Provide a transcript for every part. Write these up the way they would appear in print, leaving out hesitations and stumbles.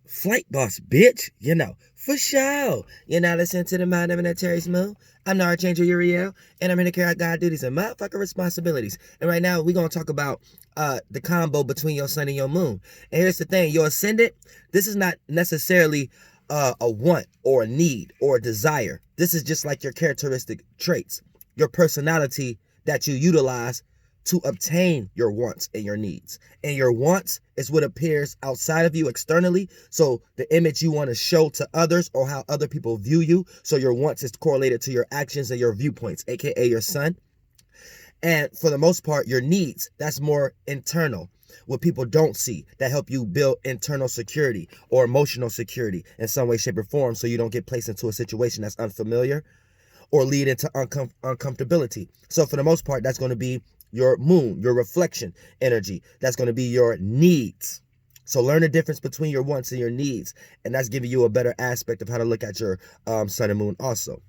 Flight boss, bitch. For sure. You're not listening to the Mind of Terry Smooth. I'm the Archangel Uriel, and I'm here to carry out God duties and motherfucking responsibilities. And right now, we're going to talk about the combo between your sun and your moon. And here's the thing. Your ascendant, this is not necessarily a want or a need or a desire. This is just like your characteristic traits, your personality that you utilize to obtain your wants and your needs. And your wants is what appears outside of you externally. So the image you want to show to others or how other people view you. So your wants is correlated to your actions and your viewpoints, aka your sun. And for the most part, your needs, that's more internal. What people don't see, that help you build internal security or emotional security in some way, shape, or form, so you don't get placed into a situation that's unfamiliar or lead into uncomfortability. So for the most part, that's going to be your moon, your reflection energy. That's going to be your needs. So learn the difference between your wants and your needs. And that's giving you a better aspect of how to look at your sun and moon also,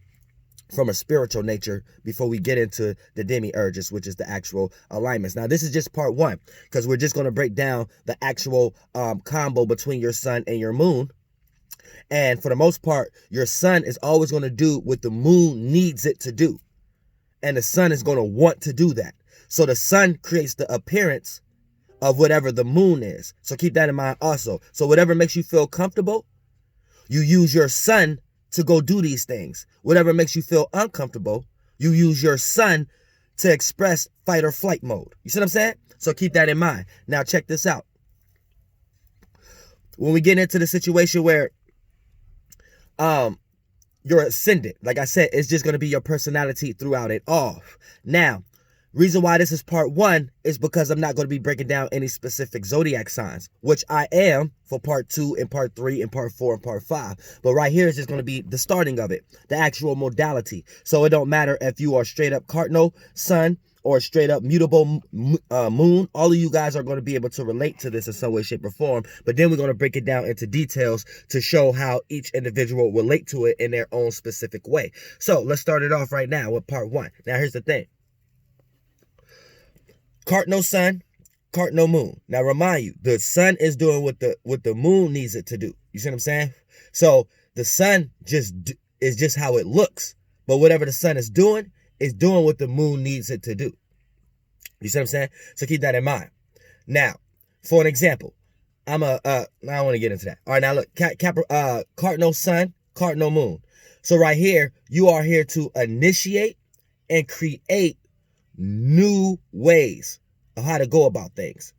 from a spiritual nature, before we get into the demiurges, which is the actual alignments. Now, this is just part one, because we're just going to break down the actual combo between your sun and your moon. And for the most part, your sun is always going to do what the moon needs it to do. And the sun is going to want to do that. So the sun creates the appearance of whatever the moon is. So keep that in mind also. So whatever makes you feel comfortable, you use your sun to go do these things. Whatever makes you feel uncomfortable, you use your sun to express fight or flight mode. You see what I'm saying? So keep that in mind. Now check this out. When we get into the situation where your ascendant, like I said, it's just going to be your personality throughout it all. Now, reason why this is part one is because I'm not going to be breaking down any specific zodiac signs, which I am for part 2 and part 3 and part 4 and part 5. But right here is just going to be the starting of it, the actual modality. So it don't matter if you are straight up Cardinal sun or straight up Mutable moon. All of you guys are going to be able to relate to this in some way, shape, or form. But then we're going to break it down into details to show how each individual will relate to it in their own specific way. So let's start it off right now with part 1. Now here's the thing. Cardinal sun, Cardinal moon. Now remind you, the sun is doing what the moon needs it to do. You see what I'm saying? So the sun is just how it looks. But whatever the sun is doing what the moon needs it to do. You see what I'm saying? So keep that in mind. Now, for an example, I don't want to get into that. All right, now look, Cardinal sun, Cardinal moon. So right here, you are here to initiate and create new ways of how to go about things.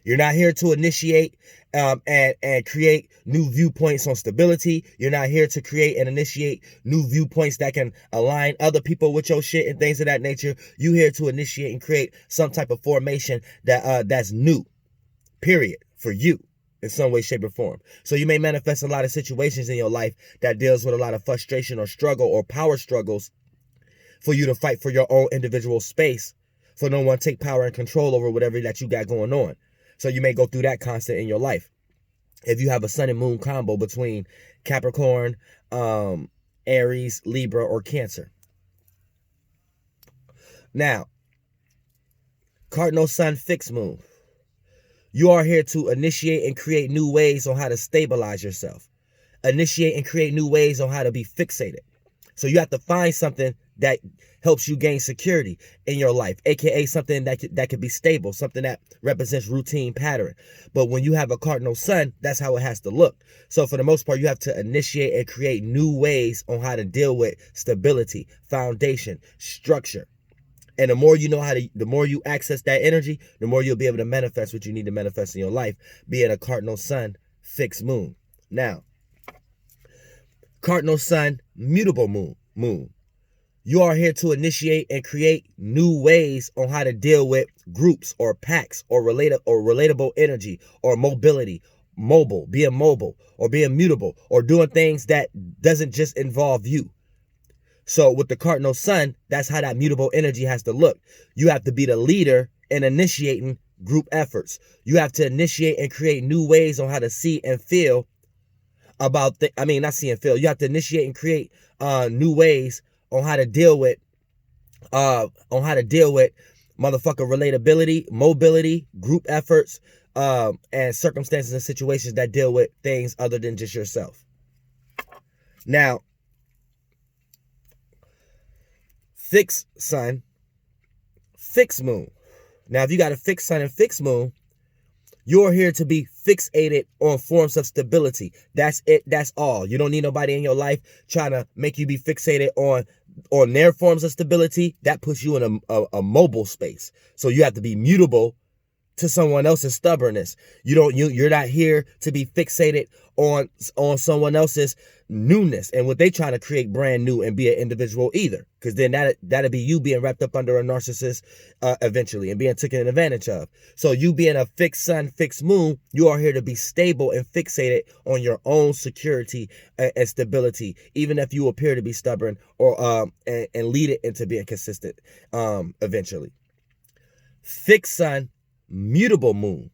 You're not here to initiate and create new viewpoints on stability. You're not here to create and initiate new viewpoints that can align other people with your shit and things of that nature. You're here to initiate and create some type of formation that's new, period, for you in some way, shape, or form. So you may manifest a lot of situations in your life that deals with a lot of frustration or struggle or power struggles for you to fight for your own individual space, for no one to take power and control over whatever that you got going on. So you may go through that constant in your life. If you have a sun and moon combo between Capricorn, Aries, Libra, or Cancer. Now, Cardinal sun, fixed moon. You are here to initiate and create new ways on how to stabilize yourself. Initiate and create new ways on how to be fixated. So you have to find something that helps you gain security in your life, aka something that could be stable, something that represents routine pattern. But when you have a Cardinal sun, that's how it has to look. So for the most part, you have to initiate and create new ways on how to deal with stability, foundation, structure. And the more you know the more you access that energy, the more you'll be able to manifest what you need to manifest in your life, being a Cardinal sun, fixed moon. Now, Cardinal sun, Mutable moon. You are here to initiate and create new ways on how to deal with groups or packs or relatable energy or mobility, being mobile or being mutable or doing things that doesn't just involve you. So with the Cardinal sun, that's how that mutable energy has to look. You have to be the leader in initiating group efforts. You have to initiate and create new ways on how to see and feel about not see and feel. You have to initiate and create new ways on how to deal with motherfucker relatability, mobility, group efforts, and circumstances and situations that deal with things other than just yourself. Now, fixed sun, fixed moon. Now, if you got a fixed sun and fixed moon, you're here to be fixated on forms of stability. That's it. That's all. You don't need nobody in your life trying to make you be fixated on their forms of stability. That puts you in a mobile space. So you have to be mutable to someone else's stubbornness. You're not here to be fixated on someone else's newness and what they trying to create brand new and be an individual either. Because then that'll be you being wrapped up under a narcissist eventually and being taken advantage of. So you being a fixed sun, fixed moon, you are here to be stable and fixated on your own security and stability, even if you appear to be stubborn or and lead it into being consistent eventually. Fixed sun, mutable moon.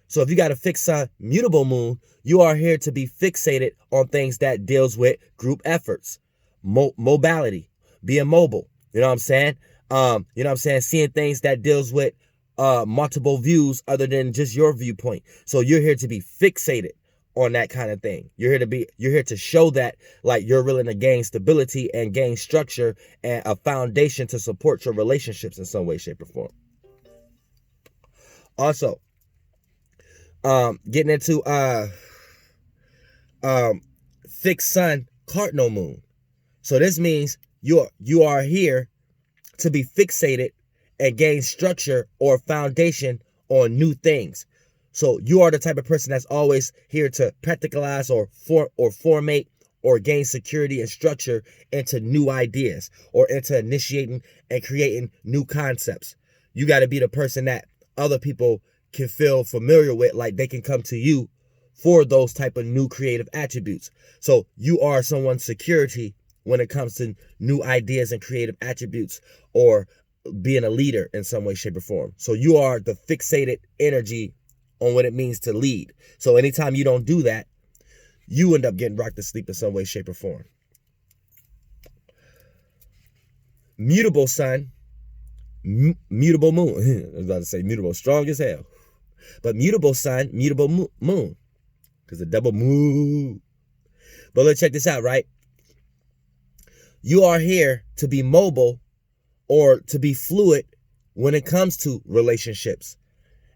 So if you got a fixed sun, mutable moon, you are here to be fixated on things that deals with group efforts, mobility, being mobile. You know what I'm saying? Seeing things that deals with multiple views other than just your viewpoint. So you're here to be fixated on that kind of thing. You're here to show that like you're willing to gain stability and gain structure and a foundation to support your relationships in some way, shape, or form. Also, getting into fixed sun, cardinal moon. So this means you are here to be fixated and gain structure or foundation on new things. So you are the type of person that's always here to practicalize or formate or gain security and structure into new ideas or into initiating and creating new concepts. You got to be the person that other people can feel familiar with, like they can come to you for those type of new creative attributes. So you are someone's security when it comes to new ideas and creative attributes or being a leader in some way, shape, or form. So you are the fixated energy on what it means to lead. So anytime you don't do that, you end up getting rocked to sleep in some way, shape, or form. Mutable sun, mutable moon. I was about to say mutable, strong as hell. But mutable sun, mutable moon. Because the double moon. But let's check this out, right? You are here to be mobile or to be fluid when it comes to relationships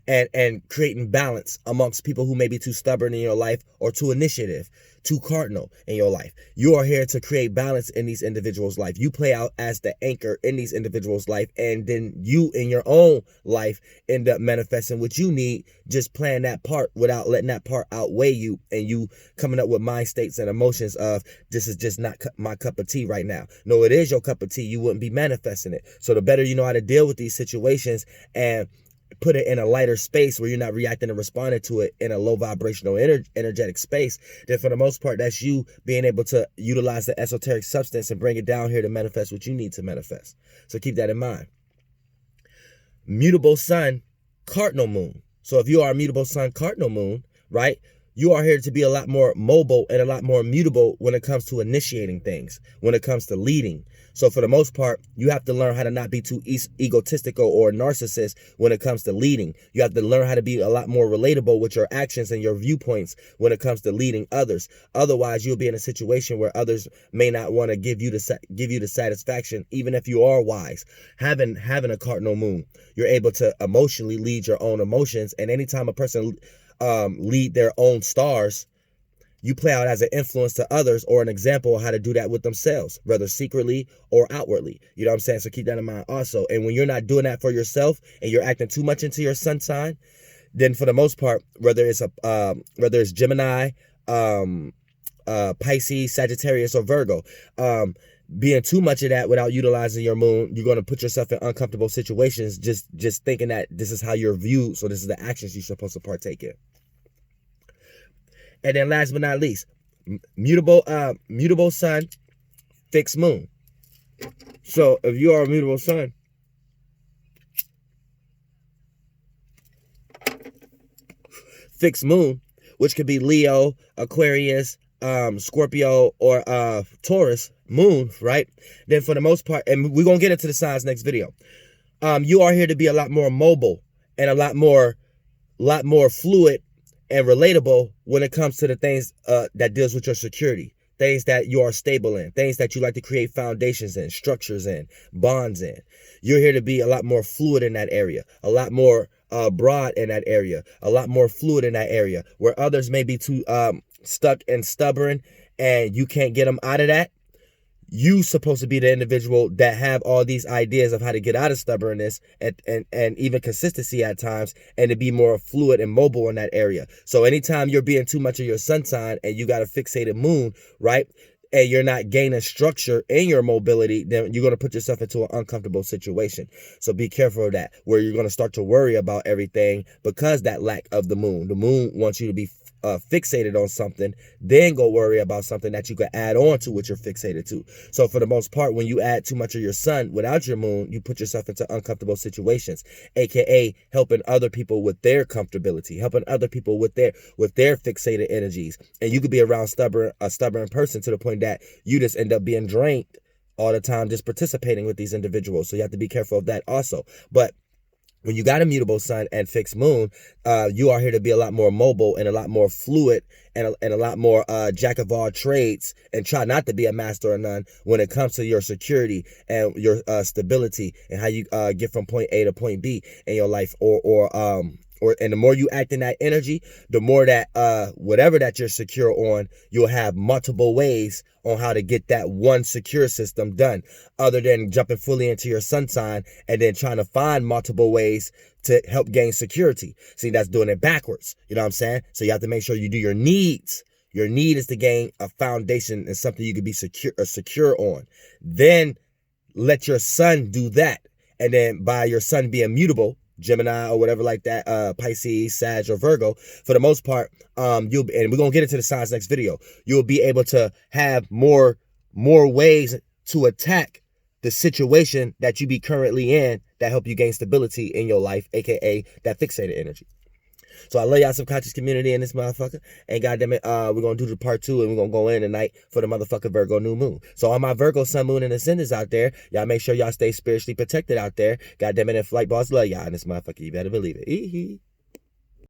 and creating balance amongst people who may be too stubborn in your life or too initiative, too cardinal in your life. You are here to create balance in these individuals' life. You play out as the anchor in these individuals' life, and then you in your own life end up manifesting what you need, just playing that part without letting that part outweigh you, and you coming up with mind states and emotions of, this is just not my cup of tea right now. No, it is your cup of tea. You wouldn't be manifesting it. So the better you know how to deal with these situations and put it in a lighter space where you're not reacting and responding to it in a low vibrational energetic space, then for the most part, that's you being able to utilize the esoteric substance and bring it down here to manifest what you need to manifest. So keep that in mind. Mutable sun, cardinal moon. So if you are a mutable sun, cardinal moon, right, you are here to be a lot more mobile and a lot more mutable when it comes to initiating things, when it comes to leading. So for the most part, you have to learn how to not be too egotistical or narcissist when it comes to leading. You have to learn how to be a lot more relatable with your actions and your viewpoints when it comes to leading others. Otherwise, you'll be in a situation where others may not want to give you the satisfaction, even if you are wise. Having a cardinal moon, you're able to emotionally lead your own emotions. And anytime a person lead their own stars, you play out as an influence to others or an example of how to do that with themselves, whether secretly or outwardly. You know what I'm saying? So keep that in mind also. And when you're not doing that for yourself and you're acting too much into your sun sign, then for the most part, whether it's Gemini, Pisces, Sagittarius, or Virgo, being too much of that without utilizing your moon, you're going to put yourself in uncomfortable situations just thinking that this is how you're viewed, so this is the actions you're supposed to partake in. And then last but not least, mutable sun, fixed moon. So if you are a mutable sun, fixed moon, which could be Leo, Aquarius, Scorpio, or Taurus moon, right? Then for the most part, and we're going to get into the signs next video, you are here to be a lot more mobile and a lot more lot more fluid and relatable when it comes to the things that deals with your security, things that you are stable in, things that you like to create foundations in, structures in, bonds in. You're here to be a lot more fluid in that area, a lot more broad in that area, a lot more fluid in that area, where others may be too stuck and stubborn and you can't get them out of that. You supposed to be the individual that have all these ideas of how to get out of stubbornness and even consistency at times, and to be more fluid and mobile in that area. So anytime you're being too much of your sun sign and you got a fixated moon, right, and you're not gaining structure in your mobility, then you're going to put yourself into an uncomfortable situation. So be careful of that, where you're going to start to worry about everything because that lack of the moon. The moon wants you to be fixated on something, then go worry about something that you can add on to what you're fixated to. So for the most part, when you add too much of your sun without your moon, you put yourself into uncomfortable situations, aka helping other people with their comfortability, helping other people with their fixated energies. And you could be around a stubborn person to the point that you just end up being drained all the time just participating with these individuals. So you have to be careful of that also. But when you got a mutable sun and fixed moon, you are here to be a lot more mobile and a lot more fluid and a lot more jack of all trades, and try not to be a master of none when it comes to your security and your stability and how you get from point A to point B in your life, and the more you act in that energy, the more that whatever that you're secure on, you'll have multiple ways on how to get that one secure system done, other than jumping fully into your sun sign and then trying to find multiple ways to help gain security. See, that's doing it backwards. You know what I'm saying? So you have to make sure you do your needs. Your need is to gain a foundation and something you can be secure on. Then let your sun do that. And then by your sun being mutable, Gemini or whatever like that, Pisces, Sag, or Virgo, for the most part, and we're gonna get into the signs next video, you'll be able to have more ways to attack the situation that you be currently in that help you gain stability in your life, aka that fixated energy. So I love y'all subconscious community in this motherfucker. And goddamn it, we're going to do the part 2, and we're going to go in tonight for the motherfucking Virgo new moon. So all my Virgo sun, moon, and ascendants out there, y'all make sure y'all stay spiritually protected out there. Goddamn it, and flight boss love y'all in this motherfucker. You better believe it.